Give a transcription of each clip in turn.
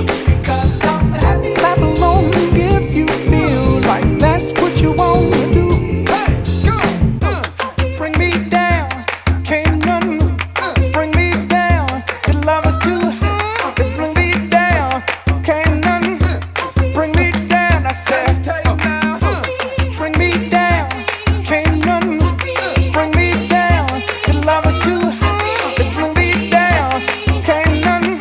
Because I'm happy. Clap along if you feel like that's what you want to do. Hey, go! Bring me down, can't none bring me down. Your love is too high. Bring me down, can't none bring me down. I said, bring me down, can't none bring me down. Your love is too high. Bring me down, can't none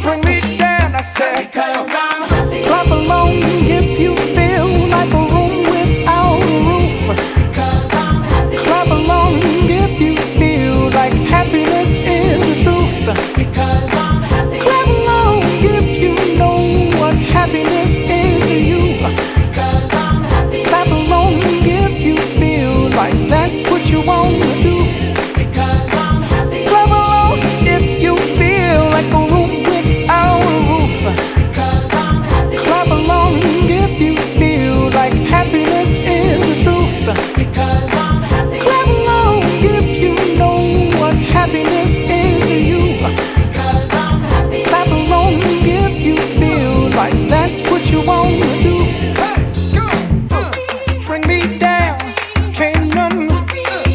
bring me down. I said, because I'm happy. Clap along if you feel like a room without a roof. Because I'm happy. Clap along if you feel like happiness is the truth. Because I'm happy. Clap along if you know what happiness is to you. Because I'm happy. Clap along if you feel like that's what you want to do. Because I'm happy. Clap along if you feel like a room without a roof. Because I'm happy. Clap along if you feel like happiness is the truth. Because I'm happy. Clap along if you know what happiness is to you. Because I'm happy. Clap along if you feel like that's what you want to do. Hey, go! Bring me down, can't none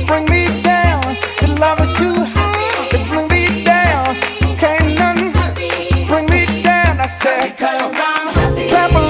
bring me down. Your love is too high. Bring me down, can't none bring me down. I said, because I'm happy. Clap along.